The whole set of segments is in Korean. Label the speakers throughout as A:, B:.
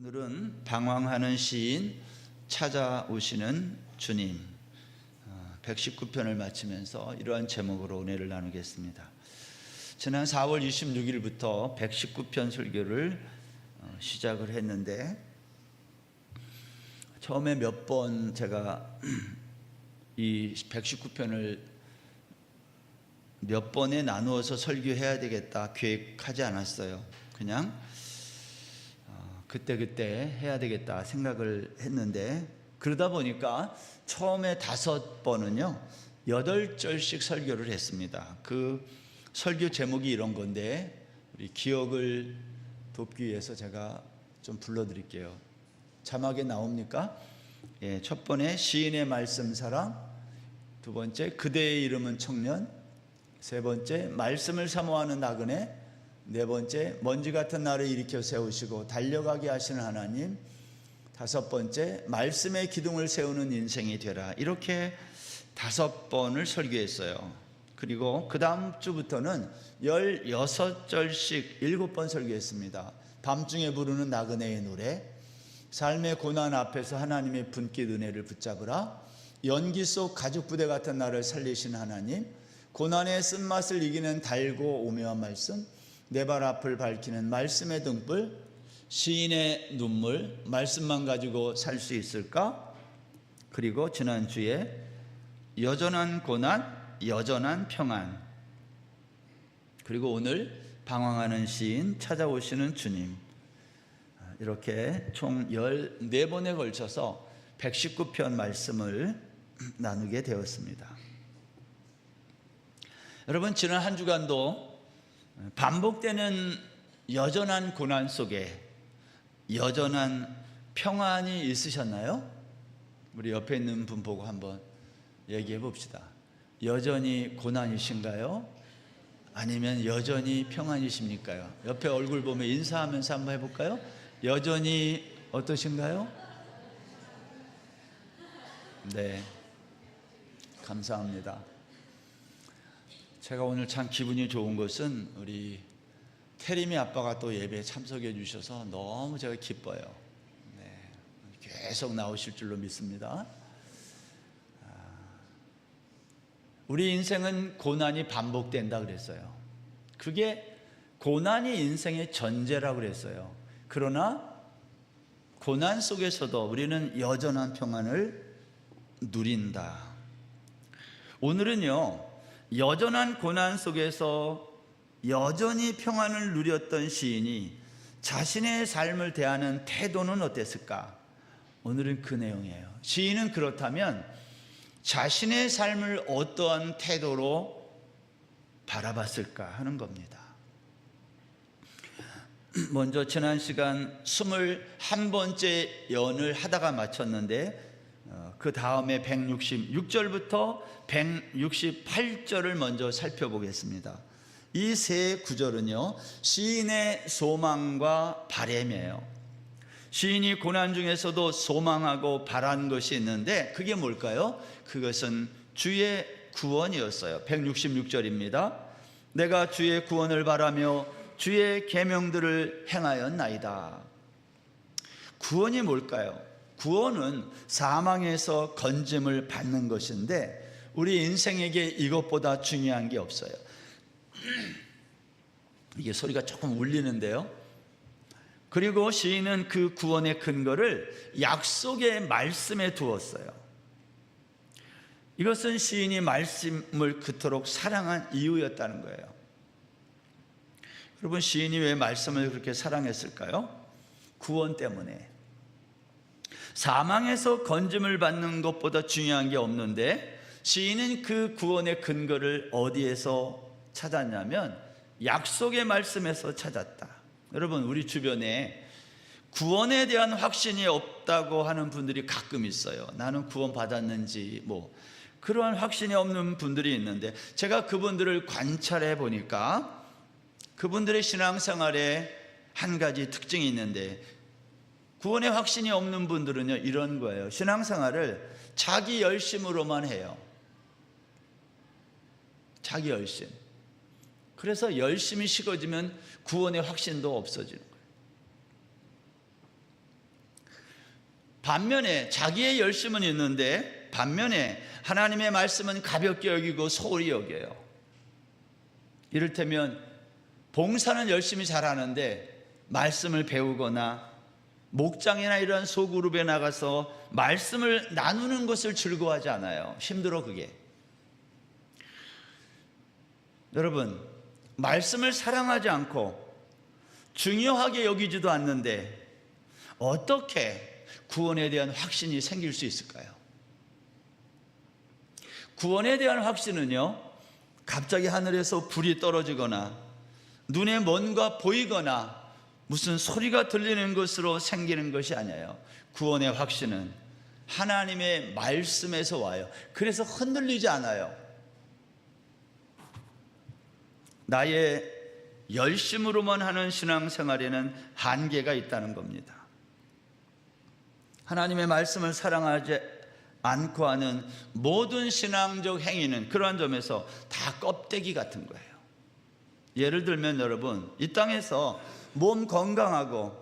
A: 오늘은 방황하는 시인 찾아오시는 주님 119편을 마치면서 이러한 제목으로 은혜를 나누겠습니다. 지난 4월 26일부터 119편 설교를 시작을 했는데 처음에 몇 번 제가 이 119편을 몇 번에 나누어서 설교해야 되겠다 계획하지 않았어요. 그냥 그때 해야 되겠다 생각을 했는데 그러다 보니까 처음에 5번은요 8절씩 설교를 했습니다. 그 설교 제목이 이런 건데 우리 기억을 돕기 위해서 제가 좀 불러드릴게요. 자막에 나옵니까? 예, 첫 번에 시인의 말씀 사랑, 두 번째 그대의 이름은 청년, 세 번째 말씀을 사모하는 나그네, 네 번째 먼지 같은 나를 일으켜 세우시고 달려가게 하시는 하나님, 다섯 번째 말씀의 기둥을 세우는 인생이 되라. 이렇게 5번을 설교했어요. 그리고 그 다음 주부터는 16절씩 7번 설교했습니다. 밤중에 부르는 나그네의 노래, 삶의 고난 앞에서 하나님의 분깃 은혜를 붙잡으라, 연기 속 가죽 부대 같은 나를 살리신 하나님, 고난의 쓴맛을 이기는 달고 오묘한 말씀, 내 발 앞을 밝히는 말씀의 등불, 시인의 눈물, 말씀만 가지고 살 수 있을까? 그리고 지난주에 여전한 고난, 여전한 평안, 그리고 오늘 방황하는 시인 찾아오시는 주님, 이렇게 총 14번에 걸쳐서 119편 말씀을 나누게 되었습니다. 여러분, 지난 한 주간도 반복되는 여전한 고난 속에 여전한 평안이 있으셨나요? 우리 옆에 있는 분 보고 한번 얘기해 봅시다. 여전히 고난이신가요? 아니면 여전히 평안이십니까요? 옆에 얼굴 보면 인사하면서 한번 해볼까요? 여전히 어떠신가요? 네, 감사합니다. 제가 오늘 참 기분이 좋은 것은 우리 태림이 아빠가 또 예배에 참석해 주셔서 너무 제가 기뻐요. 네, 계속 나오실 줄로 믿습니다. 우리 인생은 고난이 반복된다 그랬어요. 그게 고난이 인생의 전제라고 그랬어요. 그러나 고난 속에서도 우리는 여전한 평안을 누린다. 오늘은요 여전한 고난 속에서 여전히 평안을 누렸던 시인이 자신의 삶을 대하는 태도는 어땠을까? 오늘은 그 내용이에요. 시인은 그렇다면 자신의 삶을 어떠한 태도로 바라봤을까 하는 겁니다. 먼저 지난 시간 21번째 연을 하다가 마쳤는데 그 다음에 166절부터 168절을 먼저 살펴보겠습니다. 이 세 구절은요 시인의 소망과 바람이에요. 시인이 고난 중에서도 소망하고 바란 것이 있는데 그게 뭘까요? 그것은 주의 구원이었어요. 166절입니다. 내가 주의 구원을 바라며 주의 계명들을 행하였나이다. 구원이 뭘까요? 구원은 사망에서 건짐을 받는 것인데 우리 인생에게 이것보다 중요한 게 없어요. 이게 소리가 조금 울리는데요. 그리고 시인은 그 구원의 근거를 약속의 말씀에 두었어요. 이것은 시인이 말씀을 그토록 사랑한 이유였다는 거예요. 여러분, 시인이 왜 말씀을 그렇게 사랑했을까요? 구원 때문에. 사망에서 건짐을 받는 것보다 중요한 게 없는데 시인은 그 구원의 근거를 어디에서 찾았냐면 약속의 말씀에서 찾았다. 여러분, 우리 주변에 구원에 대한 확신이 없다고 하는 분들이 가끔 있어요. 나는 구원 받았는지 그러한 확신이 없는 분들이 있는데 제가 그분들을 관찰해 보니까 그분들의 신앙생활에 한 가지 특징이 있는데 구원의 확신이 없는 분들은요 이런 거예요. 신앙생활을 자기 열심으로만 해요. 자기 열심. 그래서 열심이 식어지면 구원의 확신도 없어지는 거예요. 반면에 자기의 열심은 있는데 반면에 하나님의 말씀은 가볍게 여기고 소홀히 여겨요. 이를테면 봉사는 열심히 잘하는데 말씀을 배우거나 목장이나 이런 소그룹에 나가서 말씀을 나누는 것을 즐거워하지 않아요. 힘들어 그게. 여러분, 말씀을 사랑하지 않고 중요하게 여기지도 않는데 어떻게 구원에 대한 확신이 생길 수 있을까요? 구원에 대한 확신은요, 갑자기 하늘에서 불이 떨어지거나 눈에 뭔가 보이거나 무슨 소리가 들리는 것으로 생기는 것이 아니에요. 구원의 확신은 하나님의 말씀에서 와요. 그래서 흔들리지 않아요. 나의 열심으로만 하는 신앙생활에는 한계가 있다는 겁니다. 하나님의 말씀을 사랑하지 않고 하는 모든 신앙적 행위는 그러한 점에서 다 껍데기 같은 거예요. 예를 들면 여러분, 이 땅에서 몸 건강하고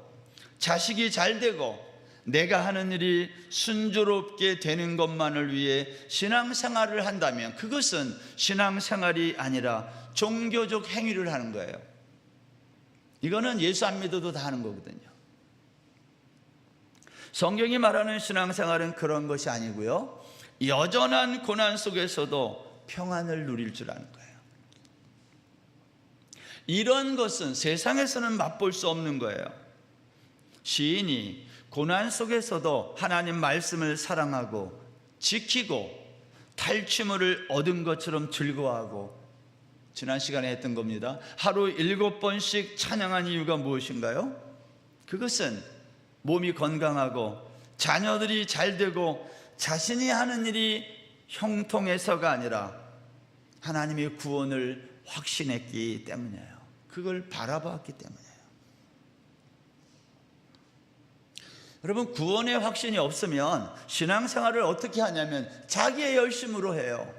A: 자식이 잘 되고 내가 하는 일이 순조롭게 되는 것만을 위해 신앙생활을 한다면 그것은 신앙생활이 아니라 종교적 행위를 하는 거예요. 이거는 예수 안 믿어도 다 하는 거거든요. 성경이 말하는 신앙생활은 그런 것이 아니고요, 여전한 고난 속에서도 평안을 누릴 줄 아는 거예요. 이런 것은 세상에서는 맛볼 수 없는 거예요. 시인이 고난 속에서도 하나님 말씀을 사랑하고 지키고 탈취물을 얻은 것처럼 즐거워하고, 지난 시간에 했던 겁니다. 하루 7번씩 찬양한 이유가 무엇인가요? 그것은 몸이 건강하고 자녀들이 잘 되고 자신이 하는 일이 형통해서가 아니라 하나님의 구원을 확신했기 때문이에요. 그걸 바라봤기 때문이에요. 여러분, 구원의 확신이 없으면 신앙생활을 어떻게 하냐면 자기의 열심으로 해요.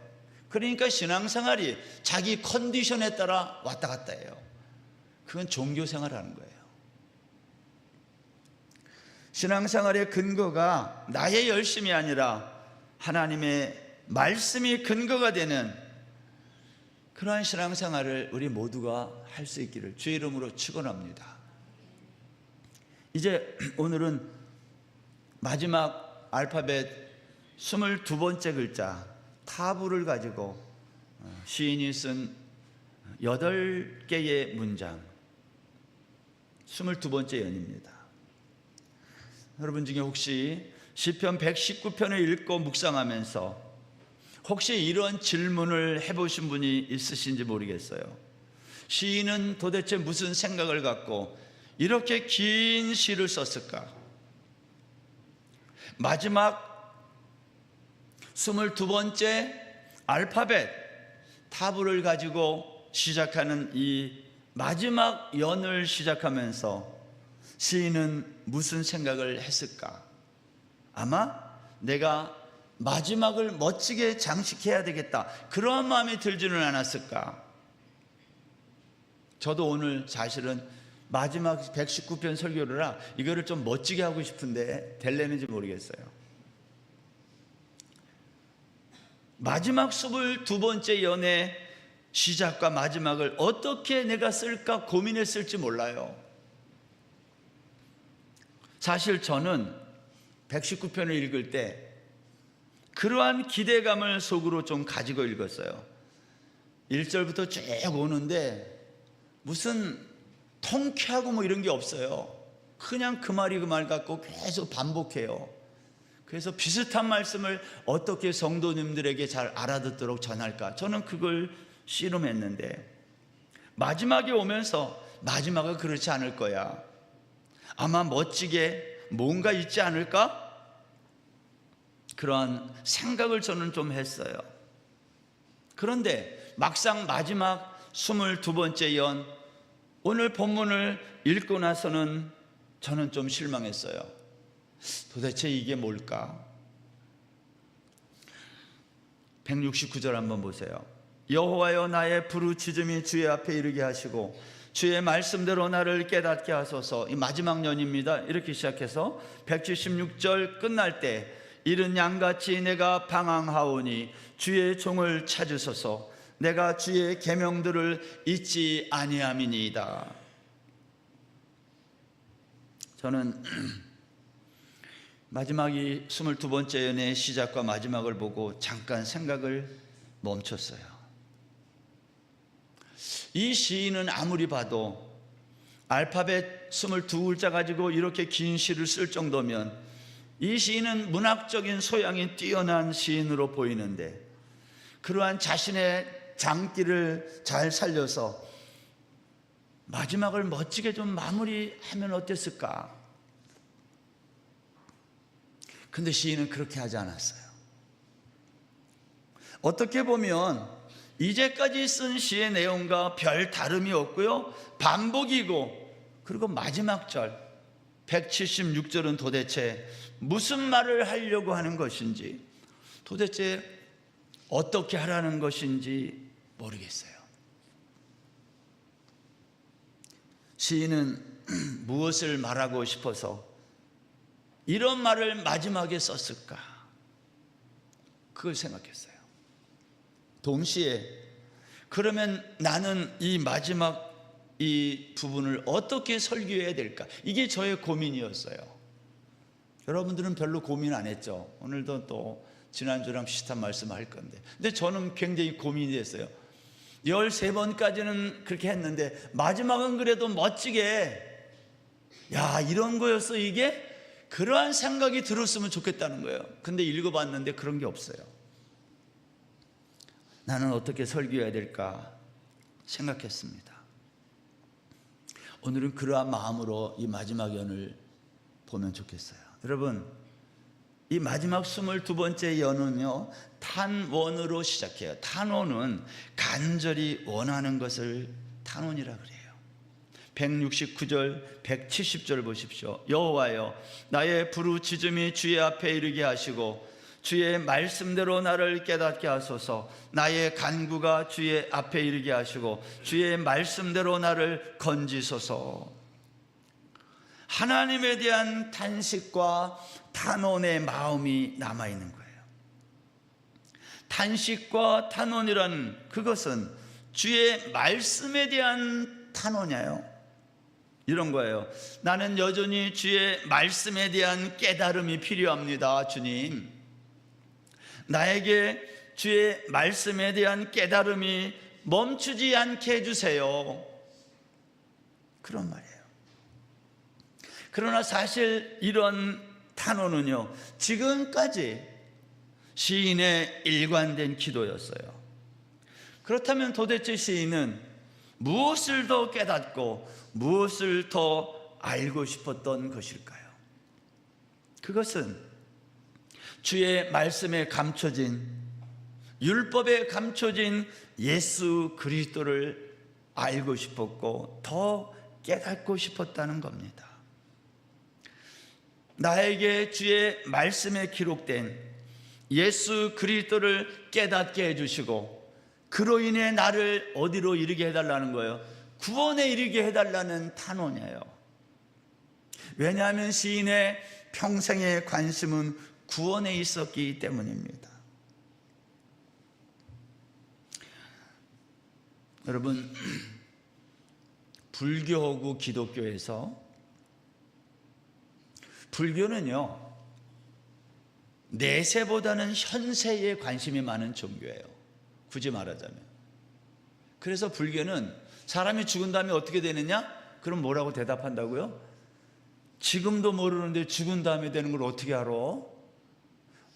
A: 그러니까 신앙생활이 자기 컨디션에 따라 왔다 갔다 해요. 그건 종교생활하는 거예요. 신앙생활의 근거가 나의 열심이 아니라 하나님의 말씀이 근거가 되는 그러한 신앙생활을 우리 모두가 할 수 있기를 주의 이름으로 축원합니다. 이제 오늘은 마지막 알파벳 22번째 글자 타부를 가지고 시인이 쓴 8개의 문장, 22번째 연입니다. 여러분 중에 혹시 시편 119편을 읽고 묵상하면서 혹시 이런 질문을 해보신 분이 있으신지 모르겠어요. 시인은 도대체 무슨 생각을 갖고 이렇게 긴 시를 썼을까? 마지막 22번째 알파벳 타부를 가지고 시작하는 이 마지막 연을 시작하면서 시인은 무슨 생각을 했을까? 아마 내가 마지막을 멋지게 장식해야 되겠다, 그러한 마음이 들지는 않았을까? 저도 오늘 사실은 마지막 119편 설교라 이거를 좀 멋지게 하고 싶은데 될려는지 모르겠어요. 마지막 22번째 연의 시작과 마지막을 어떻게 내가 쓸까 고민했을지 몰라요. 사실 저는 119편을 읽을 때 그러한 기대감을 속으로 좀 가지고 읽었어요. 1절부터 쭉 오는데 무슨 통쾌하고 뭐 이런 게 없어요. 그냥 그 말이 그 말 같고 계속 반복해요. 그래서 비슷한 말씀을 어떻게 성도님들에게 잘 알아듣도록 전할까, 저는 그걸 씨름했는데 마지막에 오면서 마지막은 그렇지 않을 거야, 아마 멋지게 뭔가 있지 않을까? 그러한 생각을 저는 좀 했어요. 그런데 막상 마지막 22번째 연, 오늘 본문을 읽고 나서는 저는 좀 실망했어요. 도대체 이게 뭘까? 169절 한번 보세요. 여호와여, 나의 부르짖음이 주의 앞에 이르게 하시고 주의 말씀대로 나를 깨닫게 하소서. 이 마지막 연입니다. 이렇게 시작해서 176절 끝날 때 이른 양같이 내가 방황하오니 주의 종을 찾으소서. 내가 주의 계명들을 잊지 아니함이니이다. 저는 마지막이 22번째 연의 시작과 마지막을 보고 잠깐 생각을 멈췄어요. 이 시인은 아무리 봐도 알파벳 22글자 가지고 이렇게 긴 시를 쓸 정도면 이 시인은 문학적인 소양이 뛰어난 시인으로 보이는데, 그러한 자신의 장기를 잘 살려서 마지막을 멋지게 좀 마무리하면 어땠을까? 근데 시인은 그렇게 하지 않았어요. 어떻게 보면 이제까지 쓴 시의 내용과 별 다름이 없고요, 반복이고, 그리고 마지막 절 176절은 도대체 무슨 말을 하려고 하는 것인지, 도대체 어떻게 하라는 것인지 모르겠어요. 시인은 무엇을 말하고 싶어서 이런 말을 마지막에 썼을까? 그걸 생각했어요. 동시에 그러면 나는 이 마지막 이 부분을 어떻게 설교해야 될까? 이게 저의 고민이었어요. 여러분들은 별로 고민 안 했죠? 오늘도 또 지난주랑 비슷한 말씀 할 건데, 근데 저는 굉장히 고민이 됐어요. 13번까지는 그렇게 했는데 마지막은 그래도 멋지게, 야, 이런 거였어 이게? 그러한 생각이 들었으면 좋겠다는 거예요. 근데 읽어봤는데 그런 게 없어요. 나는 어떻게 설교해야 될까 생각했습니다. 오늘은 그러한 마음으로 이 마지막 연을 보면 좋겠어요. 여러분, 이 마지막 22번째 연은요, 탄원으로 시작해요. 탄원은 간절히 원하는 것을 탄원이라 그래요. 169절, 170절 보십시오. 여호와여, 나의 부르짖음이 주의 앞에 이르게 하시고 주의 말씀대로 나를 깨닫게 하소서. 나의 간구가 주의 앞에 이르게 하시고 주의 말씀대로 나를 건지소서. 하나님에 대한 탄식과 탄원의 마음이 남아있는 거예요. 탄식과 탄원이라는 그것은 주의 말씀에 대한 탄원이에요. 이런 거예요. 나는 여전히 주의 말씀에 대한 깨달음이 필요합니다, 주님. 나에게 주의 말씀에 대한 깨달음이 멈추지 않게 해주세요. 그런 말이에요. 그러나 사실 이런 탄원은요, 지금까지 시인의 일관된 기도였어요. 그렇다면 도대체 시인은 무엇을 더 깨닫고 무엇을 더 알고 싶었던 것일까요? 그것은 주의 말씀에 감춰진, 율법에 감춰진 예수 그리스도를 알고 싶었고 더 깨닫고 싶었다는 겁니다. 나에게 주의 말씀에 기록된 예수 그리스도를 깨닫게 해주시고 그로 인해 나를 어디로 이르게 해달라는 거예요? 구원에 이르게 해달라는 탄원이에요. 왜냐하면 시인의 평생의 관심은 구원에 있었기 때문입니다. 여러분, 불교하고 기독교에서, 불교는요 내세보다는 현세에 관심이 많은 종교예요, 굳이 말하자면. 그래서 불교는 사람이 죽은 다음에 어떻게 되느냐? 그럼 뭐라고 대답한다고요? 지금도 모르는데 죽은 다음에 되는 걸 어떻게 알아?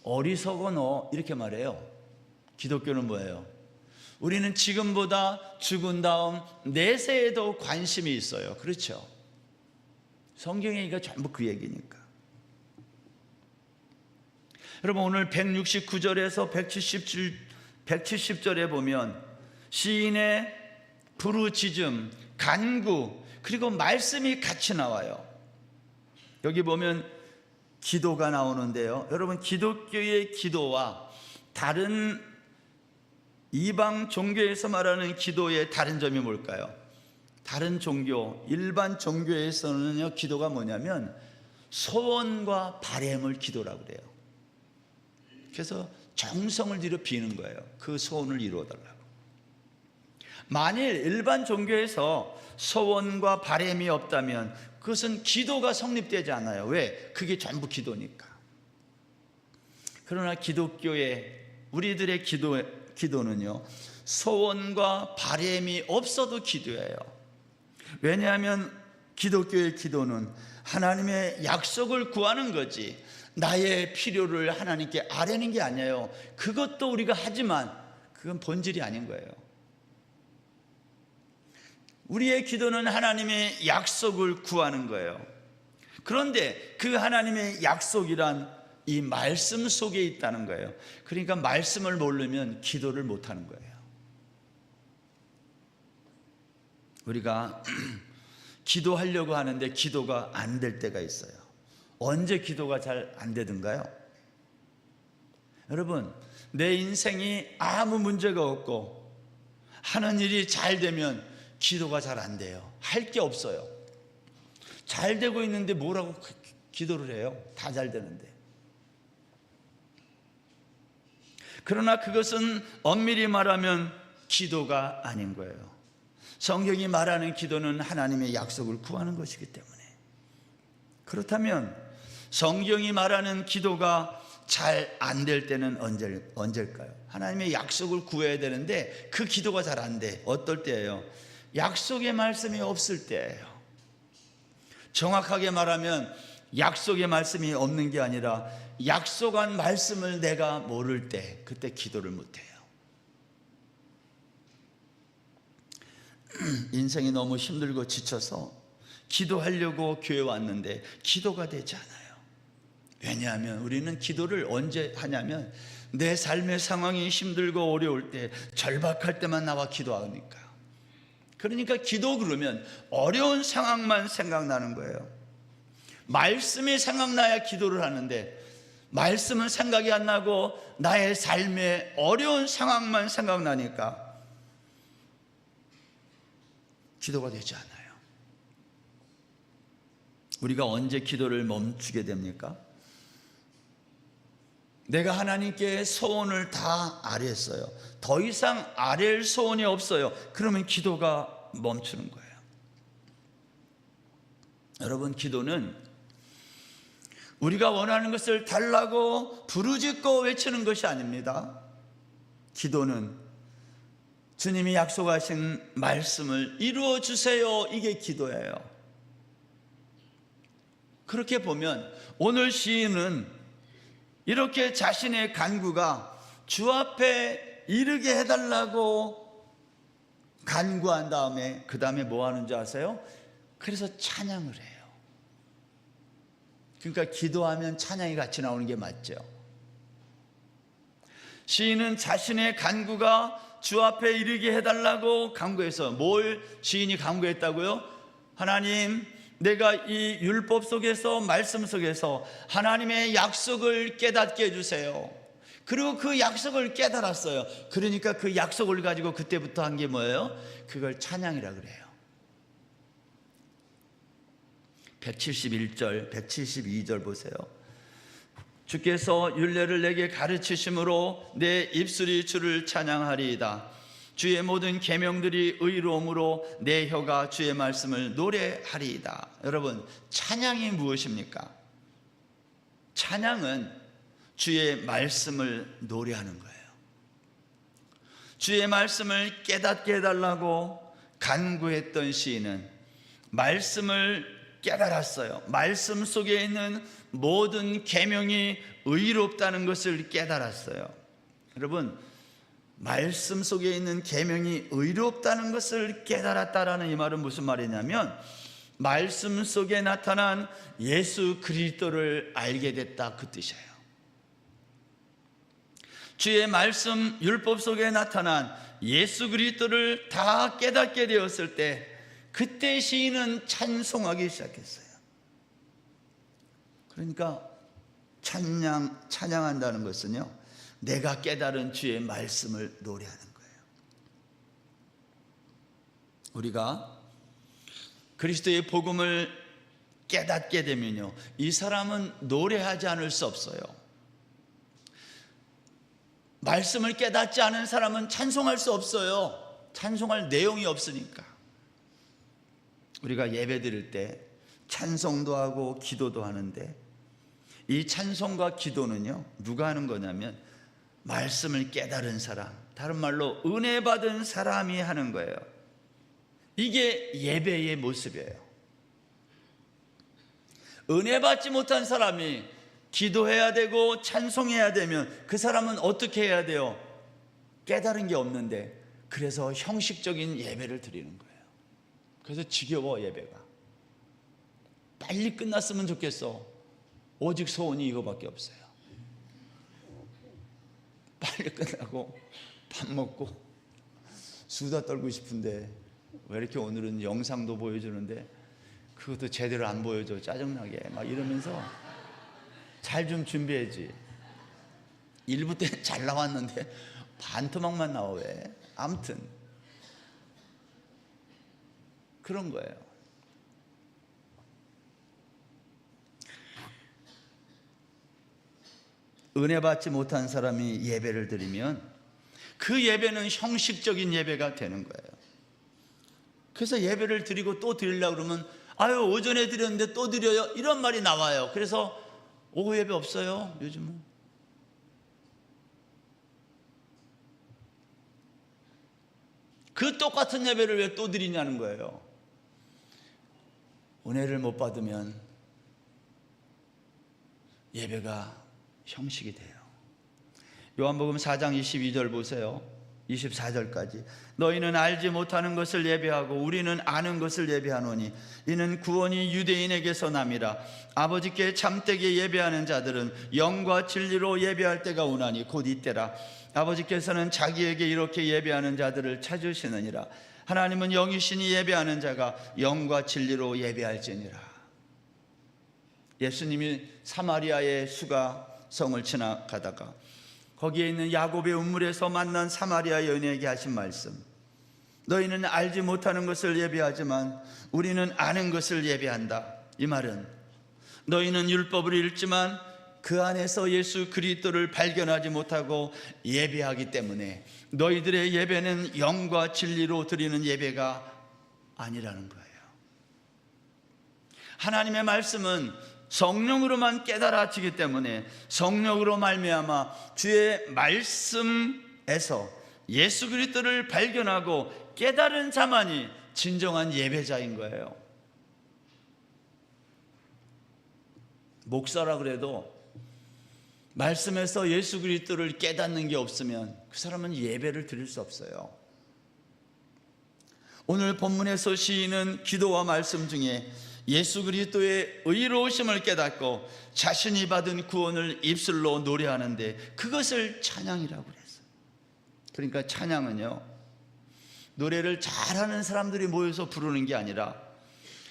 A: 어리석어 너, 이렇게 말해요. 기독교는 뭐예요? 우리는 지금보다 죽은 다음 내세에도 관심이 있어요. 그렇죠? 성경 얘기가 전부 그 얘기니까. 여러분, 오늘 169절에서 170절에 보면 시인의 부르짖음, 간구, 그리고 말씀이 같이 나와요. 여기 보면 기도가 나오는데요, 여러분, 기독교의 기도와 다른 이방 종교에서 말하는 기도의 다른 점이 뭘까요? 다른 종교, 일반 종교에서는요, 기도가 뭐냐면 소원과 바램을 기도라고 그래요. 그래서 정성을 들여 비는 거예요. 그 소원을 이루어달라고. 만일 일반 종교에서 소원과 바램이 없다면 그것은 기도가 성립되지 않아요. 왜? 그게 전부 기도니까. 그러나 기독교의 우리들의 기도는요, 소원과 바램이 없어도 기도예요. 왜냐하면 기독교의 기도는 하나님의 약속을 구하는 거지, 나의 필요를 하나님께 아뢰는 게 아니에요. 그것도 우리가 하지만 그건 본질이 아닌 거예요. 우리의 기도는 하나님의 약속을 구하는 거예요. 그런데 그 하나님의 약속이란 이 말씀 속에 있다는 거예요. 그러니까 말씀을 모르면 기도를 못하는 거예요. 우리가 기도하려고 하는데 기도가 안 될 때가 있어요. 언제 기도가 잘 안 되던가요? 여러분, 내 인생이 아무 문제가 없고 하는 일이 잘 되면 기도가 잘 안 돼요. 할 게 없어요. 잘 되고 있는데 뭐라고 기도를 해요? 다 잘 되는데. 그러나 그것은 엄밀히 말하면 기도가 아닌 거예요. 성경이 말하는 기도는 하나님의 약속을 구하는 것이기 때문에. 그렇다면 성경이 말하는 기도가 잘 안 될 때는 언제일까요? 하나님의 약속을 구해야 되는데 그 기도가 잘 안 돼. 어떨 때예요? 약속의 말씀이 없을 때예요. 정확하게 말하면 약속의 말씀이 없는 게 아니라 약속한 말씀을 내가 모를 때, 그때 기도를 못해요. 인생이 너무 힘들고 지쳐서 기도하려고 교회 왔는데 기도가 되지 않아요. 왜냐하면 우리는 기도를 언제 하냐면 내 삶의 상황이 힘들고 어려울 때, 절박할 때만 나와 기도하니까. 그러니까 기도 그러면 어려운 상황만 생각나는 거예요. 말씀이 생각나야 기도를 하는데 말씀은 생각이 안 나고 나의 삶의 어려운 상황만 생각나니까 기도가 되지 않아요. 우리가 언제 기도를 멈추게 됩니까? 내가 하나님께 소원을 다 아뢰었어요. 더 이상 아뢰을 소원이 없어요. 그러면 기도가 멈추는 거예요. 여러분, 기도는 우리가 원하는 것을 달라고 부르짖고 외치는 것이 아닙니다. 기도는 주님이 약속하신 말씀을 이루어 주세요. 이게 기도예요. 그렇게 보면 오늘 시인은 이렇게 자신의 간구가 주 앞에 이르게 해달라고 간구한 다음에 그 다음에 뭐 하는지 아세요? 그래서 찬양을 해요. 그러니까 기도하면 찬양이 같이 나오는 게 맞죠. 시인은 자신의 간구가 주 앞에 이르게 해달라고 간구해서, 뭘 시인이 간구했다고요? 하나님, 내가 이 율법 속에서, 말씀 속에서 하나님의 약속을 깨닫게 해주세요. 그리고 그 약속을 깨달았어요. 그러니까 그 약속을 가지고 그때부터 한 게 뭐예요? 그걸 찬양이라 그래요. 171절, 172절 보세요. 주께서 율례를 내게 가르치심으로 내 입술이 주를 찬양하리이다. 주의 모든 계명들이 의로움으로 내 혀가 주의 말씀을 노래하리이다. 여러분, 찬양이 무엇입니까? 찬양은 주의 말씀을 노래하는 거예요. 주의 말씀을 깨닫게 해달라고 간구했던 시인은 말씀을 깨달았어요. 말씀 속에 있는 모든 계명이 의롭다는 것을 깨달았어요. 여러분, 말씀 속에 있는 계명이 의롭다는 것을 깨달았다라는 이 말은 무슨 말이냐면 말씀 속에 나타난 예수 그리스도를 알게 됐다, 그 뜻이에요. 주의 말씀 율법 속에 나타난 예수 그리스도를 다 깨닫게 되었을 때, 그때 시인은 찬송하기 시작했어요. 그러니까 찬양한다는 것은요, 내가 깨달은 주의 말씀을 노래하는 거예요. 우리가 그리스도의 복음을 깨닫게 되면요, 이 사람은 노래하지 않을 수 없어요. 말씀을 깨닫지 않은 사람은 찬송할 수 없어요. 찬송할 내용이 없으니까. 우리가 예배 드릴 때 찬송도 하고 기도도 하는데, 이 찬송과 기도는요, 누가 하는 거냐면 말씀을 깨달은 사람, 다른 말로 은혜 받은 사람이 하는 거예요. 이게 예배의 모습이에요. 은혜 받지 못한 사람이 기도해야 되고 찬송해야 되면 그 사람은 어떻게 해야 돼요? 깨달은 게 없는데, 그래서 형식적인 예배를 드리는 거예요. 그래서 지겨워, 예배가. 빨리 끝났으면 좋겠어. 오직 소원이 이거밖에 없어요. 빨리 끝나고 밥 먹고 수다 떨고 싶은데 왜 이렇게 오늘은 영상도 보여주는데 그것도 제대로 안 보여줘, 짜증나게 막 이러면서 잘 좀 준비해야지. 1부 때는 잘 나왔는데 반토막만 나와. 왜? 아무튼 그런 거예요. 은혜 받지 못한 사람이 예배를 드리면 그 예배는 형식적인 예배가 되는 거예요. 그래서 예배를 드리고 또 드리려고 그러면 아유, 오전에 드렸는데 또 드려요, 이런 말이 나와요. 그래서 오후 예배 없어요, 요즘은. 그 똑같은 예배를 왜 또 드리냐는 거예요. 은혜를 못 받으면 예배가 형식이 돼요. 요한복음 4장 22절 보세요. 24절까지. 너희는 알지 못하는 것을 예배하고 우리는 아는 것을 예배하노니 이는 구원이 유대인에게서 남이라. 아버지께 참되게 예배하는 자들은 영과 진리로 예배할 때가 오나니 곧 이때라. 아버지께서는 자기에게 이렇게 예배하는 자들을 찾으시느니라. 하나님은 영이시니 예배하는 자가 영과 진리로 예배할지니라. 예수님이 사마리아의 수가성을 지나가다가 거기에 있는 야곱의 우물에서 만난 사마리아 여인에게 하신 말씀, 너희는 알지 못하는 것을 예배하지만 우리는 아는 것을 예배한다. 이 말은 너희는 율법을 읽지만 그 안에서 예수 그리스도를 발견하지 못하고 예배하기 때문에 너희들의 예배는 영과 진리로 드리는 예배가 아니라는 거예요. 하나님의 말씀은 성령으로만 깨달아지기 때문에 성령으로 말미암아 주의 말씀에서 예수 그리스도를 발견하고 깨달은 자만이 진정한 예배자인 거예요. 목사라 그래도 말씀에서 예수 그리스도를 깨닫는 게 없으면 그 사람은 예배를 드릴 수 없어요. 오늘 본문에서 시인은 기도와 말씀 중에 예수 그리스도의 의로우심을 깨닫고 자신이 받은 구원을 입술로 노래하는데 그것을 찬양이라고 그랬어요. 그러니까 찬양은요, 노래를 잘하는 사람들이 모여서 부르는 게 아니라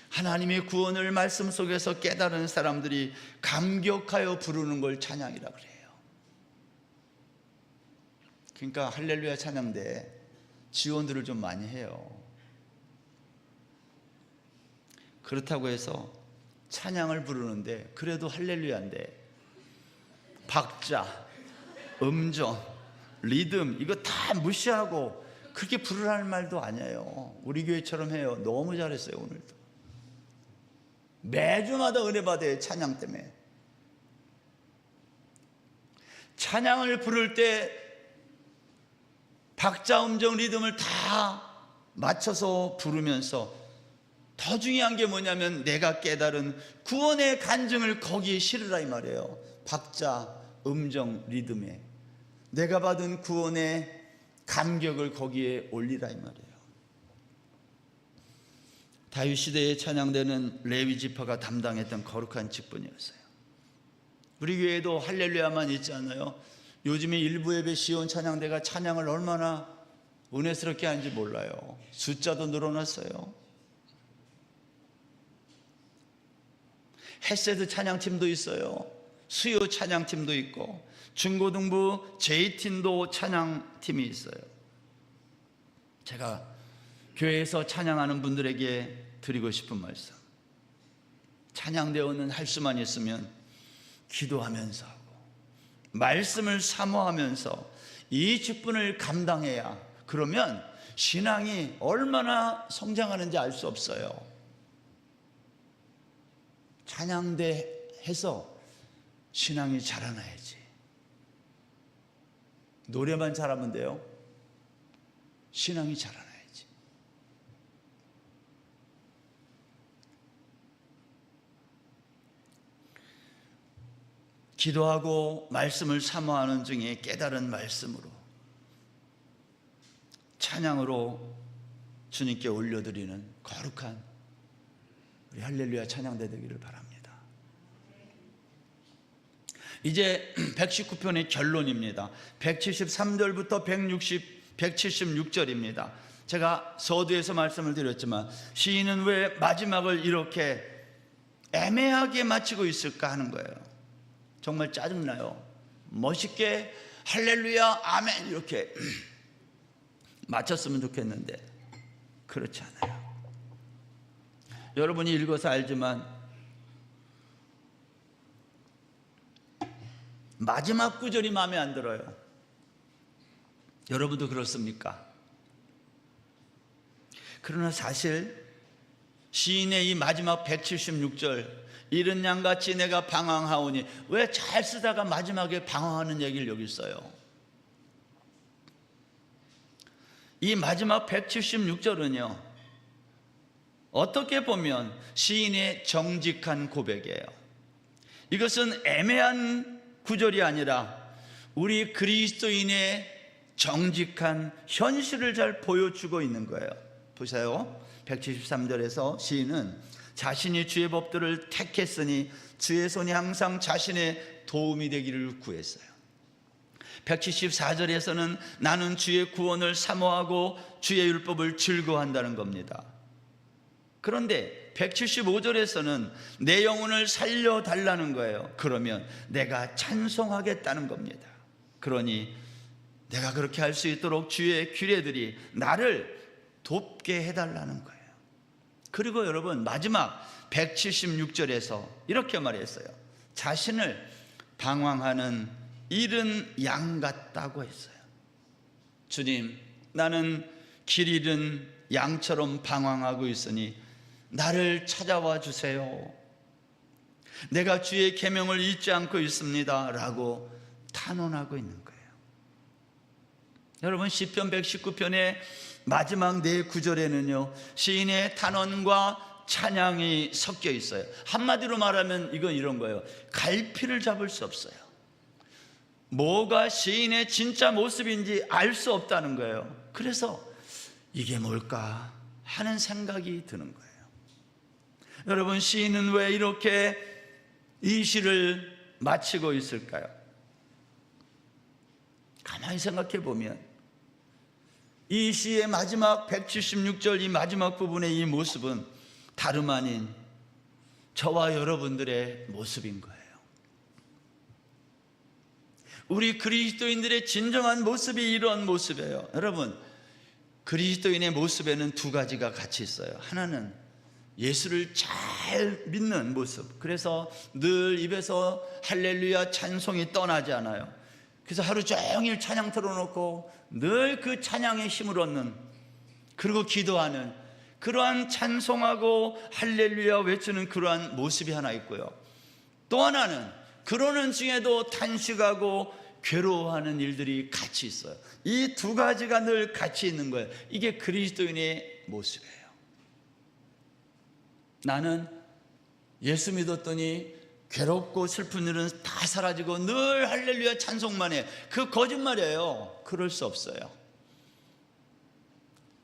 A: 하나님의 구원을 말씀 속에서 깨달은 사람들이 감격하여 부르는 걸 찬양이라고 그래요. 그러니까 할렐루야 찬양대 지원들을 좀 많이 해요. 그렇다고 해서 찬양을 부르는데 그래도 할렐루야인데 박자, 음정, 리듬 이거 다 무시하고 그렇게 부르라는 말도 아니에요. 우리 교회처럼 해요. 너무 잘했어요. 오늘도 매주마다 은혜 받아요. 찬양 때문에. 찬양을 부를 때 박자, 음정, 리듬을 다 맞춰서 부르면서 더 중요한 게 뭐냐면 내가 깨달은 구원의 간증을 거기에 실으라 이 말이에요. 박자, 음정, 리듬에 내가 받은 구원의 감격을 거기에 올리라 이 말이에요. 다윗 시대의 찬양대는 레위 지파가 담당했던 거룩한 직분이었어요. 우리 교회도 할렐루야만 있지 않아요? 요즘에 일부 예배 시온 찬양대가 찬양을 얼마나 은혜스럽게 하는지 몰라요. 숫자도 늘어났어요. 헤세드 찬양팀도 있어요. 수요 찬양팀도 있고 중고등부 J팀도 찬양팀이 있어요. 제가 교회에서 찬양하는 분들에게 드리고 싶은 말씀, 찬양대원은 할 수만 있으면 기도하면서 하고 말씀을 사모하면서 이 직분을 감당해야, 그러면 신앙이 얼마나 성장하는지 알 수 없어요. 찬양대 해서 신앙이 자라나야지. 노래만 잘하면 돼요? 신앙이 자라나야지. 기도하고 말씀을 사모하는 중에 깨달은 말씀으로, 찬양으로 주님께 올려드리는 거룩한 우리 할렐루야 찬양대 되기를 바랍니다. 이제 119편의 결론입니다. 173절부터 176절입니다. 제가 서두에서 말씀을 드렸지만 시인은 왜 마지막을 이렇게 애매하게 마치고 있을까 하는 거예요. 정말 짜증나요. 멋있게 할렐루야 아멘 이렇게 마쳤으면 좋겠는데 그렇지 않아요. 여러분이 읽어서 알지만 마지막 구절이 마음에 안 들어요. 여러분도 그렇습니까? 그러나 사실 시인의 이 마지막 176절, 이른 양같이 내가 방황하오니, 왜 잘 쓰다가 마지막에 방황하는 얘기를 여기 써요? 이 마지막 176절은요 어떻게 보면 시인의 정직한 고백이에요. 이것은 애매한 구절이 아니라 우리 그리스도인의 정직한 현실을 잘 보여주고 있는 거예요. 보세요. 173절에서 시인은 자신이 주의 법들을 택했으니 주의 손이 항상 자신의 도움이 되기를 구했어요. 174절에서는 나는 주의 구원을 사모하고 주의 율법을 즐거워한다는 겁니다. 그런데 175절에서는 내 영혼을 살려달라는 거예요. 그러면 내가 찬송하겠다는 겁니다. 그러니 내가 그렇게 할 수 있도록 주의 규례들이 나를 돕게 해달라는 거예요. 그리고 여러분 마지막 176절에서 이렇게 말했어요. 자신을 방황하는 잃은 양 같다고 했어요. 주님, 나는 길 잃은 양처럼 방황하고 있으니 나를 찾아와 주세요. 내가 주의 계명을 잊지 않고 있습니다 라고 탄원하고 있는 거예요. 여러분 시편 119편의 마지막 네 구절에는요 시인의 탄원과 찬양이 섞여 있어요. 한마디로 말하면 이건 이런 거예요. 갈피를 잡을 수 없어요. 뭐가 시인의 진짜 모습인지 알 수 없다는 거예요. 그래서 이게 뭘까 하는 생각이 드는 거예요. 여러분 시인은 왜 이렇게 이 시를 마치고 있을까요? 가만히 생각해 보면 이 시의 마지막 176절 이 마지막 부분의 이 모습은 다름 아닌 저와 여러분들의 모습인 거예요. 우리 그리스도인들의 진정한 모습이 이런 모습이에요. 여러분 그리스도인의 모습에는 두 가지가 같이 있어요. 하나는 예수를 잘 믿는 모습. 그래서 늘 입에서 할렐루야 찬송이 떠나지 않아요. 그래서 하루 종일 찬양 틀어놓고 늘 그 찬양에 힘을 얻는, 그리고 기도하는, 그러한 찬송하고 할렐루야 외치는 그러한 모습이 하나 있고요. 또 하나는 그러는 중에도 탄식하고 괴로워하는 일들이 같이 있어요. 이 두 가지가 늘 같이 있는 거예요. 이게 그리스도인의 모습이에요. 나는 예수 믿었더니 괴롭고 슬픈 일은 다 사라지고 늘 할렐루야 찬송만 해. 그 거짓말이에요. 그럴 수 없어요.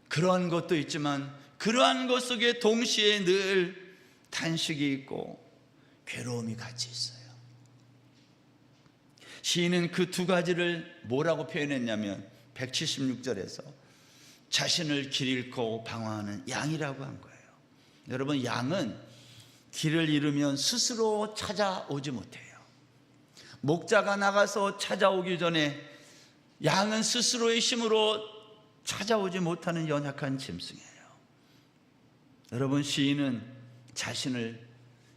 A: 그러한 것도 있지만 그러한 것 속에 동시에 늘 탄식이 있고 괴로움이 같이 있어요. 시인은 그 두 가지를 뭐라고 표현했냐면 176절에서 자신을 길 잃고 방황하는 양이라고 한 거예요. 여러분 양은 길을 잃으면 스스로 찾아오지 못해요. 목자가 나가서 찾아오기 전에 양은 스스로의 힘으로 찾아오지 못하는 연약한 짐승이에요. 여러분, 시인은 자신을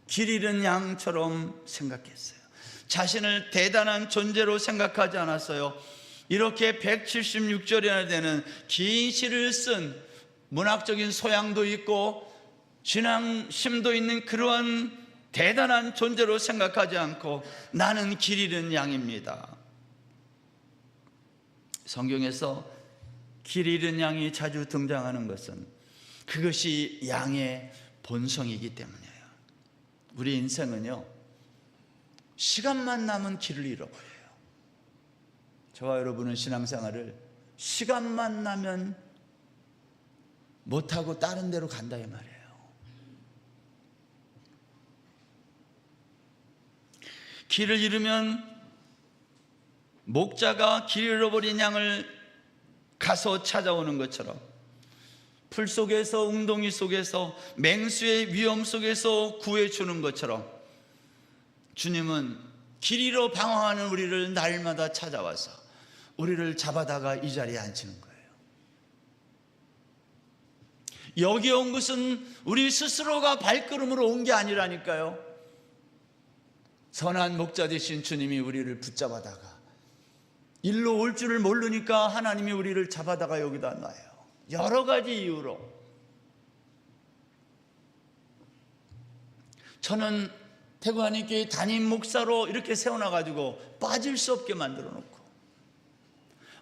A: 길 잃은 양처럼 생각했어요. 자신을 대단한 존재로 생각하지 않았어요. 이렇게 176절이나 되는 긴 시를 쓴, 문학적인 소양도 있고 신앙심도 있는 그러한 대단한 존재로 생각하지 않고 나는 길 잃은 양입니다. 성경에서 길 잃은 양이 자주 등장하는 것은 그것이 양의 본성이기 때문이에요. 우리 인생은요, 시간만 나면 길을 잃어버려요. 저와 여러분은 신앙생활을 시간만 나면 못하고 다른 데로 간다 이 말이에요. 길을 잃으면 목자가 길 잃어버린 양을 가서 찾아오는 것처럼, 풀 속에서, 웅덩이 속에서, 맹수의 위험 속에서 구해주는 것처럼, 주님은 길 잃어 방황하는 우리를 날마다 찾아와서 우리를 잡아다가 이 자리에 앉히는 거예요. 여기 온 것은 우리 스스로가 발걸음으로 온 게 아니라니까요. 선한 목자 되신 주님이 우리를 붙잡아다가, 일로 올 줄을 모르니까 하나님이 우리를 잡아다가 여기다 놔요. 여러 가지 이유로. 저는 태국 한인교회 담임 목사로 이렇게 세워놔가지고 빠질 수 없게 만들어 놓고,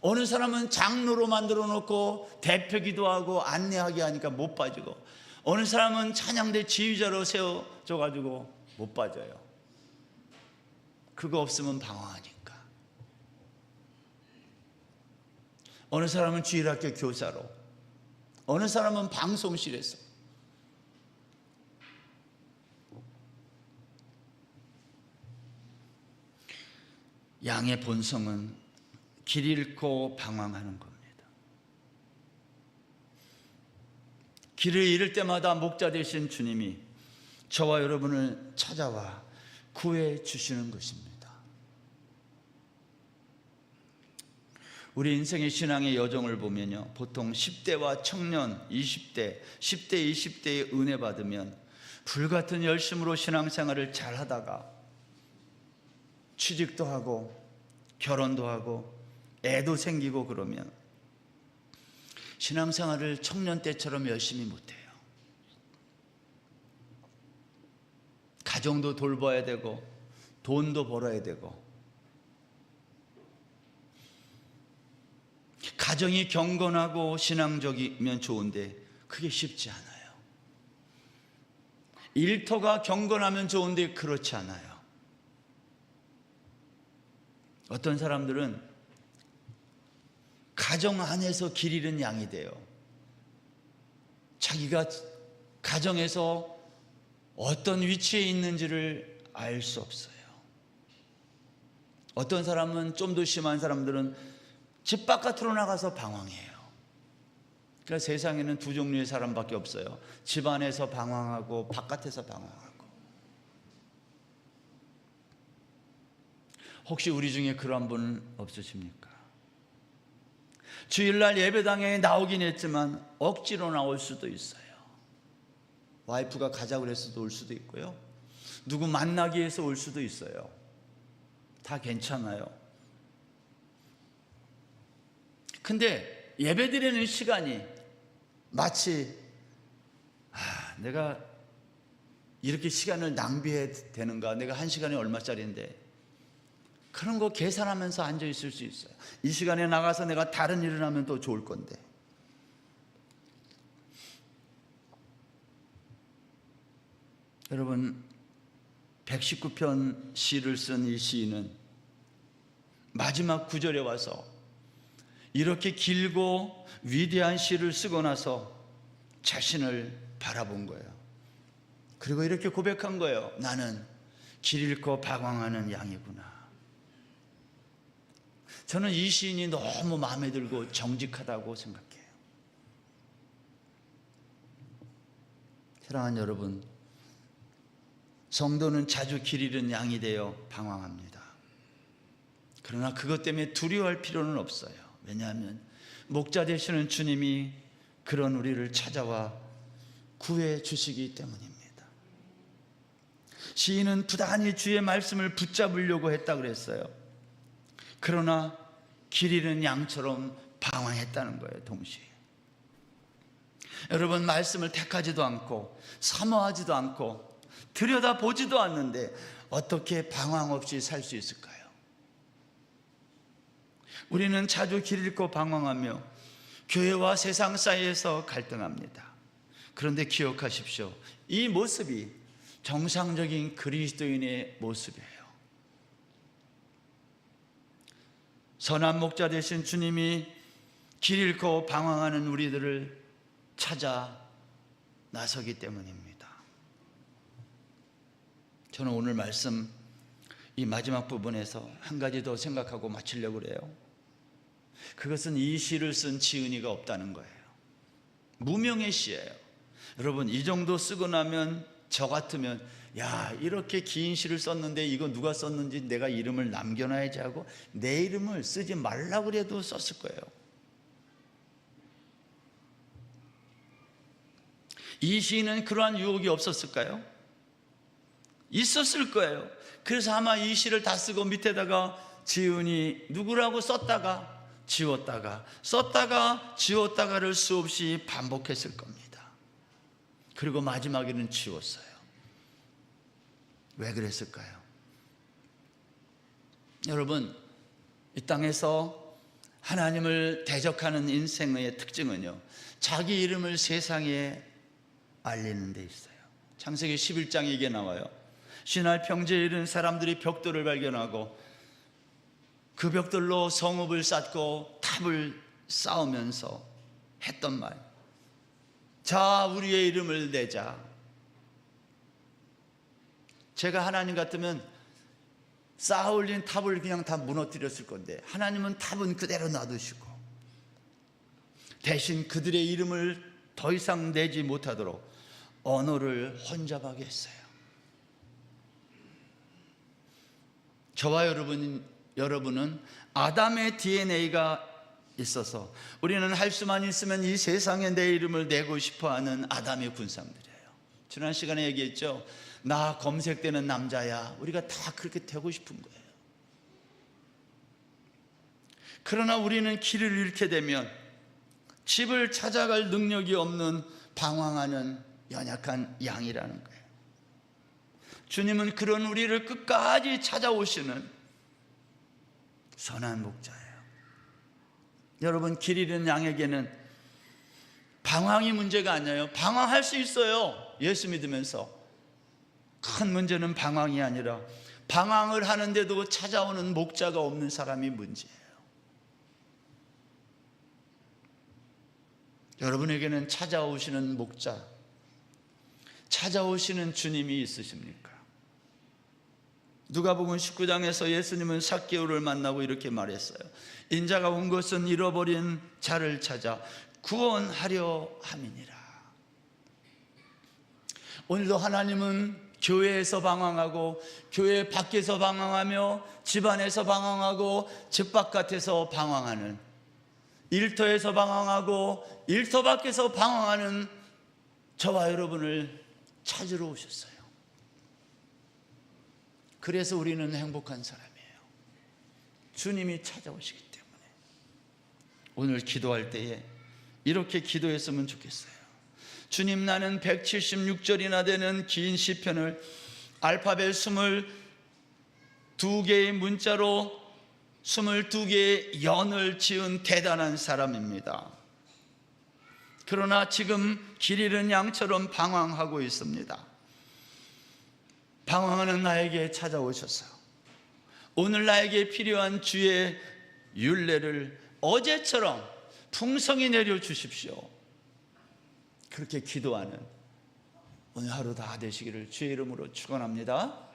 A: 어느 사람은 장로로 만들어 놓고 대표 기도하고 안내하게 하니까 못 빠지고, 어느 사람은 찬양대 지휘자로 세워줘가지고 못 빠져요. 그거 없으면 방황하니까. 어느 사람은 주일학교 교사로, 어느 사람은 방송실에서. 양의 본성은 길 잃고 방황하는 겁니다. 길을 잃을 때마다 목자 되신 주님이 저와 여러분을 찾아와 구해 주시는 것입니다. 우리 인생의 신앙의 여정을 보면요, 보통 10대와 청년, 20대, 10대, 20대의 은혜 받으면 불같은 열심으로 신앙생활을 잘 하다가 취직도 하고 결혼도 하고 애도 생기고 그러면 신앙생활을 청년 때처럼 열심히 못해요. 가정도 돌봐야 되고 돈도 벌어야 되고, 가정이 경건하고 신앙적이면 좋은데 그게 쉽지 않아요. 일터가 경건하면 좋은데 그렇지 않아요. 어떤 사람들은 가정 안에서 길 잃은 양이 돼요. 자기가 가정에서 어떤 위치에 있는지를 알 수 없어요. 어떤 사람은, 좀 더 심한 사람들은 집 바깥으로 나가서 방황해요. 그러니까 세상에는 두 종류의 사람밖에 없어요. 집 안에서 방황하고 바깥에서 방황하고. 혹시 우리 중에 그런 분 없으십니까? 주일날 예배당에 나오긴 했지만 억지로 나올 수도 있어요. 와이프가 가자고 그랬어도 올 수도 있고요, 누구 만나기 위해서 올 수도 있어요. 다 괜찮아요. 근데 예배드리는 시간이 마치 내가 이렇게 시간을 낭비해야 되는가, 내가 한 시간에 얼마짜리인데, 그런 거 계산하면서 앉아 있을 수 있어요. 이 시간에 나가서 내가 다른 일을 하면 더 좋을 건데. 여러분, 119편 시를 쓴 이 시인은 마지막 구절에 와서 이렇게 길고 위대한 시를 쓰고 나서 자신을 바라본 거예요. 그리고 이렇게 고백한 거예요. 나는 길 잃고 방황하는 양이구나. 저는 이 시인이 너무 마음에 들고 정직하다고 생각해요. 사랑하는 여러분, 성도는 자주 길 잃은 양이 되어 방황합니다. 그러나 그것 때문에 두려워할 필요는 없어요. 왜냐하면 목자 되시는 주님이 그런 우리를 찾아와 구해 주시기 때문입니다. 시인은 부단히 주의 말씀을 붙잡으려고 했다 그랬어요. 그러나 길 잃은 양처럼 방황했다는 거예요. 동시에 여러분, 말씀을 택하지도 않고 사모하지도 않고 들여다보지도 않는데 어떻게 방황 없이 살 수 있을까요? 우리는 자주 길 잃고 방황하며 교회와 세상 사이에서 갈등합니다. 그런데 기억하십시오. 이 모습이 정상적인 그리스도인의 모습이에요. 선한 목자 되신 주님이 길 잃고 방황하는 우리들을 찾아 나서기 때문입니다. 저는 오늘 말씀 이 마지막 부분에서 한 가지 더 생각하고 마치려고 그래요. 그것은 이 시를 쓴 지은이가 없다는 거예요. 무명의 시예요. 여러분, 이 정도 쓰고 나면 저 같으면 야, 이렇게 긴 시를 썼는데 이거 누가 썼는지 내가 이름을 남겨놔야지 하고 내 이름을 쓰지 말라고 그래도 썼을 거예요. 이 시인은 그러한 유혹이 없었을까요? 있었을 거예요. 그래서 아마 이 시를 다 쓰고 밑에다가 지은이 누구라고 썼다가 지웠다가 썼다가 지웠다가를 수없이 반복했을 겁니다. 그리고 마지막에는 지웠어요. 왜 그랬을까요? 여러분, 이 땅에서 하나님을 대적하는 인생의 특징은요, 자기 이름을 세상에 알리는 데 있어요. 창세기 11장에 이게 나와요. 신할 평지에 이른 사람들이 벽돌을 발견하고 그 벽돌로 성읍을 쌓고 탑을 쌓으면서 했던 말, 자, 우리의 이름을 내자. 제가 하나님 같으면 쌓아 올린 탑을 그냥 다 무너뜨렸을 건데 하나님은 탑은 그대로 놔두시고 대신 그들의 이름을 더 이상 내지 못하도록 언어를 혼잡하게 했어요. 저와 여러분은 아담의 DNA가 있어서 우리는 할 수만 있으면 이 세상에 내 이름을 내고 싶어하는 아담의 군상들이에요. 지난 시간에 얘기했죠. 나 검색되는 남자야. 우리가 다 그렇게 되고 싶은 거예요. 그러나 우리는 길을 잃게 되면 집을 찾아갈 능력이 없는 방황하는 연약한 양이라는 거예요. 주님은 그런 우리를 끝까지 찾아오시는 선한 목자예요. 여러분, 길 잃은 양에게는 방황이 문제가 아니에요. 방황할 수 있어요. 예수 믿으면서. 큰 문제는 방황이 아니라 방황을 하는데도 찾아오는 목자가 없는 사람이 문제예요. 여러분에게는 찾아오시는 목자, 찾아오시는 주님이 있으십니까? 누가복음 19장에서 예수님은 삭개오를 만나고 이렇게 말했어요. 인자가 온 것은 잃어버린 자를 찾아 구원하려 함이니라. 오늘도 하나님은 교회에서 방황하고 교회 밖에서 방황하며 집안에서 방황하고 집 바깥에서 방황하는, 일터에서 방황하고 일터 밖에서 방황하는 저와 여러분을 찾으러 오셨어요. 그래서 우리는 행복한 사람이에요. 주님이 찾아오시기 때문에. 오늘 기도할 때에 이렇게 기도했으면 좋겠어요. 주님, 나는 176절이나 되는 긴 시편을 알파벳 22개의 문자로 22개의 연을 지은 대단한 사람입니다. 그러나 지금 길 잃은 양처럼 방황하고 있습니다. 방황하는 나에게 찾아오셔서 오늘 나에게 필요한 주의 율례를 어제처럼 풍성히 내려주십시오. 그렇게 기도하는 오늘 하루 다 되시기를 주의 이름으로 축원합니다.